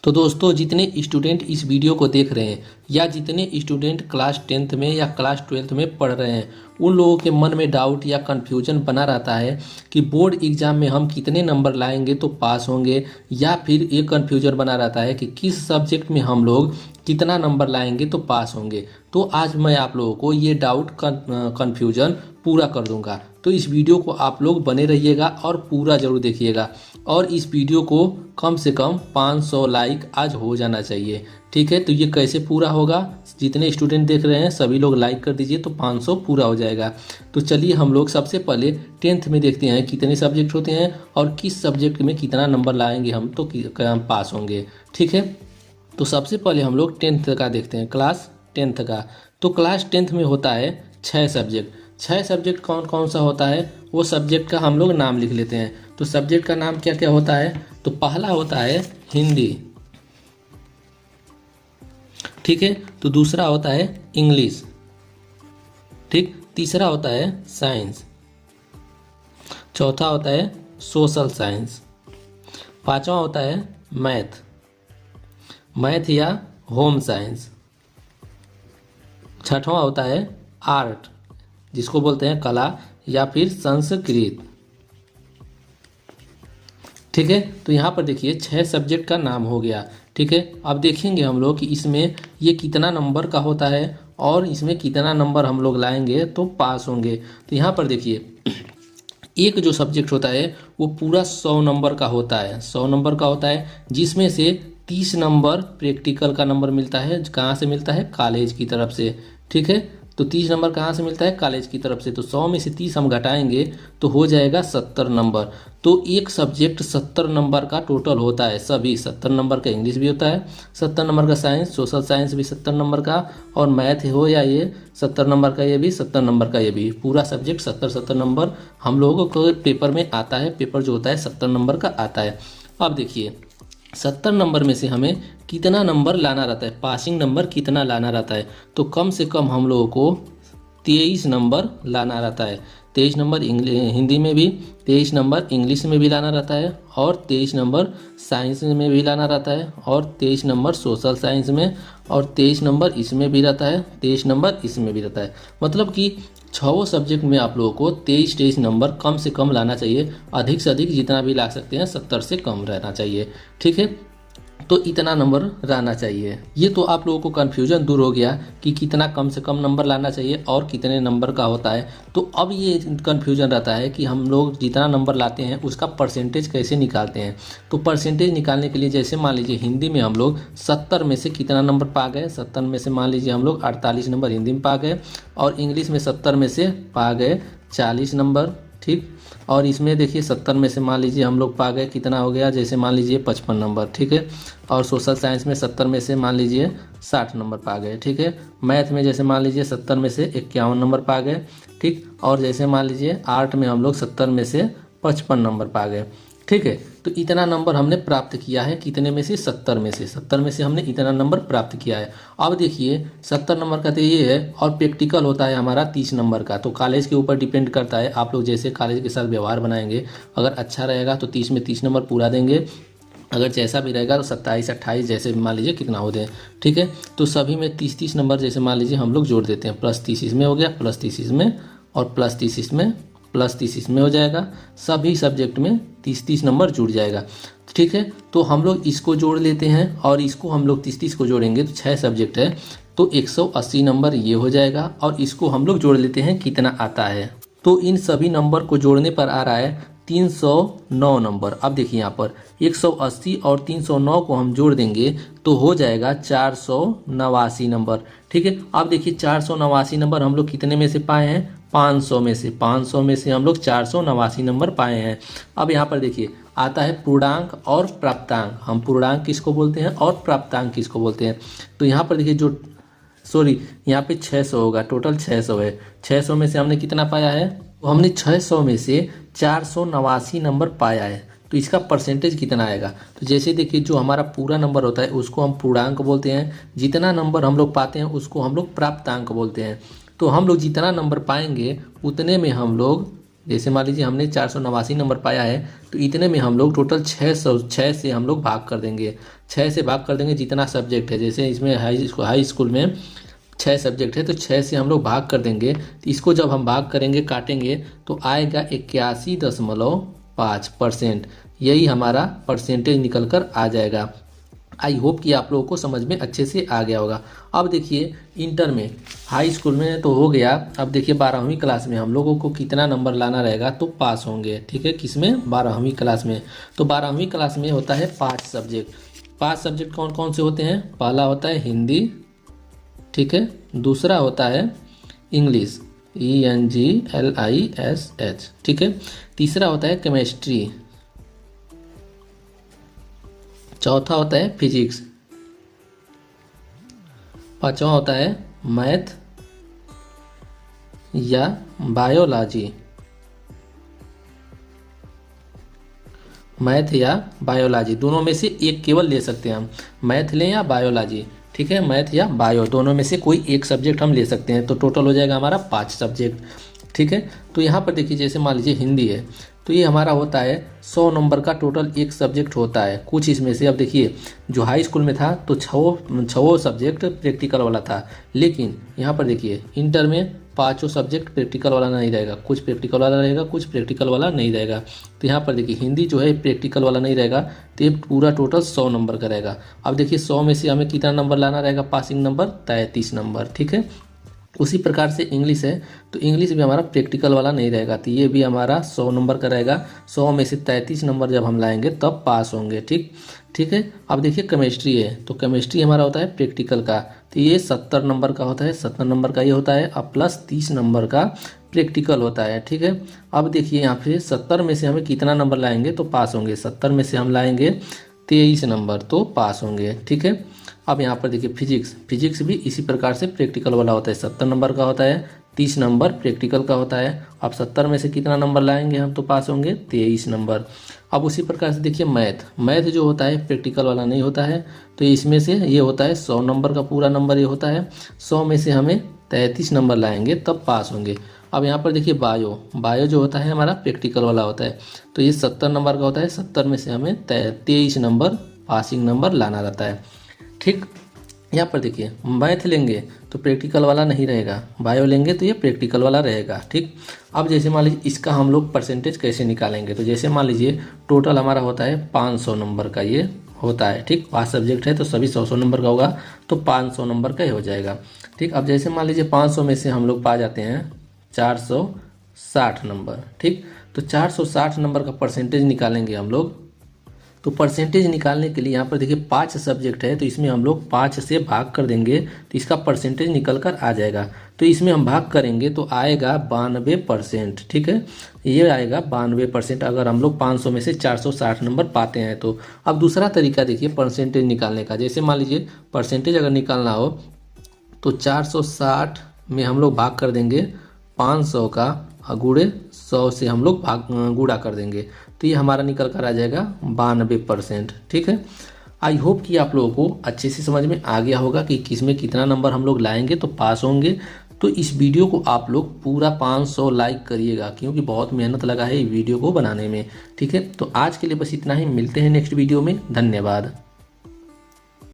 तो दोस्तों, जितने स्टूडेंट इस वीडियो को देख रहे हैं या जितने स्टूडेंट क्लास 10th में या क्लास 12th में पढ़ रहे हैं, उन लोगों के मन में डाउट या कन्फ्यूजन बना रहता है कि बोर्ड एग्ज़ाम में हम कितने नंबर लाएंगे तो पास होंगे, या फिर ये कन्फ्यूजन बना रहता है कि किस सब्जेक्ट में हम लोग कितना नंबर लाएंगे तो पास होंगे। तो आज मैं आप लोगों को ये डाउट कन्फ्यूजन पूरा कर दूंगा। तो इस वीडियो को आप लोग बने रहिएगा और पूरा ज़रूर देखिएगा, और इस वीडियो को कम से कम 500 लाइक आज हो जाना चाहिए। ठीक है, तो ये कैसे पूरा होगा? जितने स्टूडेंट देख रहे हैं सभी लोग लाइक कर दीजिए तो 500 पूरा हो जाएगा। तो चलिए हम लोग सबसे पहले 10th में देखते हैं कितने सब्जेक्ट होते हैं और किस सब्जेक्ट में कितना नंबर लाएंगे हम तो हम पास होंगे। ठीक है, तो सबसे पहले हम लोग 10th का देखते हैं, क्लास 10th का। तो क्लास 10th में होता है 6 सब्जेक्ट। 6 सब्जेक्ट कौन कौन सा होता है वो सब्जेक्ट का हम लोग नाम लिख लेते हैं। तो सब्जेक्ट का नाम क्या क्या होता है? तो पहला होता है हिंदी, ठीक है। तो दूसरा होता है इंग्लिश, ठीक। तीसरा होता है साइंस। चौथा होता है सोशल साइंस। पांचवा होता है मैथ या होम साइंस। छठवां होता है आर्ट, जिसको बोलते हैं कला या फिर संस्कृत। ठीक है, तो यहाँ पर देखिए 6 सब्जेक्ट का नाम हो गया। ठीक है, अब देखेंगे हम लोग कि इसमें ये कितना नंबर का होता है और इसमें कितना नंबर हम लोग लाएंगे तो पास होंगे। तो यहाँ पर देखिए एक जो सब्जेक्ट होता है वो पूरा 100 नंबर का होता है। 100 नंबर का होता है, जिसमें से 30 नंबर प्रैक्टिकल का नंबर मिलता है। कहाँ से मिलता है? कॉलेज की तरफ से। ठीक है, तो 30 नंबर कहाँ से मिलता है? कॉलेज की तरफ से। तो 100 में से 30 हम घटाएंगे तो हो जाएगा 70 नंबर। तो एक सब्जेक्ट 70 नंबर का टोटल होता है। सभी 70 नंबर का इंग्लिश भी होता है, 70 नंबर का साइंस, सोशल साइंस भी 70 नंबर का, और मैथ हो या ये 70 नंबर का, ये भी 70 नंबर का, ये भी पूरा सब्जेक्ट 70 नंबर हम लोगों को पेपर में आता है। पेपर जो होता है 70 नंबर का आता है। अब देखिए 70 नंबर में से हमें कितना नंबर लाना रहता है, पासिंग नंबर कितना लाना रहता है? तो कम से कम हम लोगों को 23 नंबर लाना रहता है। 23 नंबर हिंदी में भी, 23 नंबर इंग्लिश में भी लाना रहता है, और 23 नंबर साइंस में भी लाना रहता है, और 23 नंबर सोशल साइंस में, और 23 नंबर इसमें भी रहता है, 23 नंबर इसमें भी रहता है। मतलब कि 6 सब्जेक्ट में आप लोगों को 23 नंबर कम से कम लाना चाहिए। अधिक से अधिक जितना भी ला सकते हैं 70 से कम रहना चाहिए। ठीक है, तो इतना नंबर रहना चाहिए। ये तो आप लोगों को कन्फ्यूजन दूर हो गया कि कितना कम से कम नंबर लाना चाहिए और कितने नंबर का होता है। तो अब ये कन्फ्यूजन रहता है कि हम लोग जितना नंबर लाते हैं उसका परसेंटेज कैसे निकालते हैं। तो परसेंटेज निकालने के लिए जैसे मान लीजिए हिंदी में हम लोग 70 में से कितना नंबर पा गए? 70 में से मान लीजिए हम लोग 48 नंबर हिंदी में पा गए, और इंग्लिश में 70 में से पा गए 40 नंबर, ठीक। और इसमें देखिए 70 में से मान लीजिए हम लोग पा गए कितना हो गया, जैसे मान लीजिए 55 नंबर, ठीक है। और सोशल साइंस में 70 में से मान लीजिए 60 नंबर पा गए, ठीक है। मैथ में जैसे मान लीजिए 70 में से 51 नंबर पा गए, ठीक। और जैसे मान लीजिए आर्ट में हम लोग 70 में से 55 नंबर पा गए, ठीक है। तो इतना नंबर हमने प्राप्त किया है, कितने में से? 70 में से। 70 में से हमने इतना नंबर प्राप्त किया है। अब देखिए 70 नंबर का तो ये है, और प्रैक्टिकल होता है हमारा 30 नंबर का। तो कॉलेज के ऊपर डिपेंड करता है, आप लोग जैसे कॉलेज के साथ व्यवहार बनाएंगे, अगर अच्छा रहेगा तो 30 में 30 नंबर पूरा देंगे, अगर जैसा भी रहेगा तो 27, 28 जैसे मान लीजिए कितना हो दें, ठीक है। तो सभी में 30 नंबर जैसे मान लीजिए हम लोग जोड़ देते हैं। +30 इसमें हो गया, +30 इसमें, और +30 इसमें, +30 इसमें हो जाएगा। सभी सब्जेक्ट में 30 नंबर जुड़ जाएगा, ठीक है। तो हम लोग इसको जोड़ लेते हैं, और इसको हम लोग 30 को जोड़ेंगे तो 6 सब्जेक्ट है तो 180 नंबर ये हो जाएगा। और इसको हम लोग जोड़ लेते हैं, कितना आता है? तो इन सभी नंबर को जोड़ने पर आ रहा है 309 नंबर। अब देखिए यहाँ पर 180 और 309 को हम जोड़ देंगे तो हो जाएगा 489 नंबर, ठीक है। अब देखिए 489 नंबर हम लोग कितने में से पाए हैं? 500 में से। 500 में से हम लोग 489 नंबर पाए हैं। अब यहाँ पर देखिए आता है पूर्णांक और प्राप्तांक। हम पूर्णांक किसको बोलते हैं और प्राप्तांक किसको बोलते हैं? तो यहाँ पर देखिए यहाँ पे 600 होगा, टोटल 600 है। 600 में से हमने कितना पाया है? तो हमने 600 में से 489 नंबर पाया है। तो इसका परसेंटेज कितना आएगा? तो जैसे देखिए जो हमारा पूरा नंबर होता है उसको हम पूर्णांक बोलते हैं, जितना नंबर हम लोग पाते हैं उसको हम लोग प्राप्तांक बोलते हैं। तो हम लोग जितना नंबर पाएंगे उतने में हम लोग, जैसे मान लीजिए हमने 489 नंबर पाया है तो इतने में हम लोग टोटल 606 से हम लोग भाग कर देंगे। 6 से भाग कर देंगे जितना सब्जेक्ट है। जैसे इसमें हाई स्कूल में 6 सब्जेक्ट है तो 6 से हम लोग भाग कर देंगे। तो इसको जब हम भाग करेंगे काटेंगे तो आएगा 81.5%। यही हमारा परसेंटेज निकल कर आ जाएगा। आई होप कि आप लोगों को समझ में अच्छे से आ गया होगा। अब देखिए इंटर में, हाई स्कूल में तो हो गया। अब देखिए 12वीं क्लास में हम लोगों को कितना नंबर लाना रहेगा तो पास होंगे। ठीक है, किसमें? 12वीं क्लास में। तो 12वीं क्लास में होता है 5 सब्जेक्ट। 5 सब्जेक्ट कौन कौन से होते हैं? पहला होता है हिंदी, ठीक है। दूसरा होता है इंग्लिश, ENGLISH, ठीक है। तीसरा होता है केमिस्ट्री। चौथा होता है फिजिक्स। पांचवा होता है मैथ या बायोलॉजी। मैथ या बायोलॉजी दोनों में से एक केवल ले सकते हैं हम, मैथ लें या बायोलॉजी। ठीक है, मैथ या बायो दोनों में से कोई एक सब्जेक्ट हम ले सकते हैं। तो टोटल हो जाएगा हमारा 5 सब्जेक्ट। ठीक है, तो यहाँ पर देखिए जैसे मान लीजिए हिंदी है तो ये हमारा होता है 100 नंबर का टोटल एक सब्जेक्ट होता है। कुछ इसमें से अब देखिए जो हाई स्कूल में था तो छः सब्जेक्ट प्रैक्टिकल वाला था, लेकिन यहाँ पर देखिए इंटर में 5 सब्जेक्ट प्रैक्टिकल वाला नहीं रहेगा, कुछ प्रैक्टिकल वाला रहेगा, कुछ प्रैक्टिकल वाला नहीं रहेगा। तो यहाँ पर देखिए हिंदी जो है प्रैक्टिकल वाला नहीं रहेगा, तो ये पूरा टोटल 100 नंबर का रहेगा। अब देखिए 100 में से हमें कितना नंबर लाना रहेगा? Passing number 33 number. ठीक है, उसी प्रकार से इंग्लिश है तो इंग्लिश भी हमारा प्रैक्टिकल वाला नहीं रहेगा, तो ये भी हमारा 100 नंबर का रहेगा। 100 में से 33 नंबर जब हम लाएंगे तब पास होंगे। ठीक है। अब देखिए केमिस्ट्री है तो केमिस्ट्री हमारा होता है प्रैक्टिकल का, तो ये 70 नंबर का होता है। 70 नंबर का ये होता है, अब प्लस 30 नंबर का प्रैक्टिकल होता है। ठीक है, अब देखिए यहाँ पे 70 में से हमें कितना नंबर लाएंगे तो पास होंगे? 70 में से हम लाएंगे 23 नंबर तो पास होंगे। ठीक है, अब यहाँ पर देखिए फिजिक्स भी इसी प्रकार से प्रैक्टिकल वाला होता है। 70 नंबर का होता है, 30 नंबर प्रैक्टिकल का होता है। अब 70 में से कितना नंबर लाएंगे हम तो पास होंगे? 23 नंबर। अब उसी प्रकार से देखिए मैथ जो होता है प्रैक्टिकल वाला नहीं होता है, तो इसमें से ये होता है 100 नंबर का पूरा नंबर ये होता है। 100 में से हमें 33 नंबर लाएंगे तब पास होंगे। अब यहाँ पर देखिए बायो जो होता है हमारा प्रैक्टिकल वाला होता है, तो ये 70 नंबर का होता है। 70 में से हमें 23 नंबर पासिंग नंबर लाना रहता है। ठीक, यहाँ पर देखिए मैथ लेंगे तो प्रैक्टिकल वाला नहीं रहेगा, बायो लेंगे तो ये प्रैक्टिकल वाला रहेगा। ठीक, अब जैसे मान लीजिए इसका हम लोग परसेंटेज कैसे निकालेंगे, तो जैसे मान लीजिए टोटल हमारा होता है 500 नंबर का ये होता है। ठीक, 5 सब्जेक्ट है तो सभी 100 नंबर का होगा, तो 500 नंबर का ही हो जाएगा। ठीक, अब जैसे मान लीजिए 500 में से हम लोग पा जाते हैं 460 नंबर। ठीक, तो 460 नंबर का परसेंटेज निकालेंगे हम लोग। तो परसेंटेज निकालने के लिए यहाँ पर देखिए 5 सब्जेक्ट है तो इसमें हम लोग 5 से भाग कर देंगे तो इसका परसेंटेज निकल कर आ जाएगा। तो इसमें हम भाग करेंगे तो आएगा 92%। ठीक है, ये आएगा 92% अगर हम लोग 500 में से 460 नंबर पाते हैं तो। अब दूसरा तरीका देखिए परसेंटेज निकालने का। जैसे मान लीजिए परसेंटेज अगर निकालना हो तो 460 में हम लोग भाग कर देंगे 500 का, गुणे 100 से हम लोग गुणा कर देंगे तो ये हमारा निकल कर आ जाएगा 92%। ठीक है, आई होप कि आप लोगों को अच्छे से समझ में आ गया होगा कि किस में कितना नंबर हम लोग लाएंगे तो पास होंगे। तो इस वीडियो को आप लोग पूरा 500 लाइक करिएगा क्योंकि बहुत मेहनत लगा है इस वीडियो को बनाने में। ठीक है, तो आज के लिए बस इतना ही, मिलते हैं नेक्स्ट वीडियो में। धन्यवाद।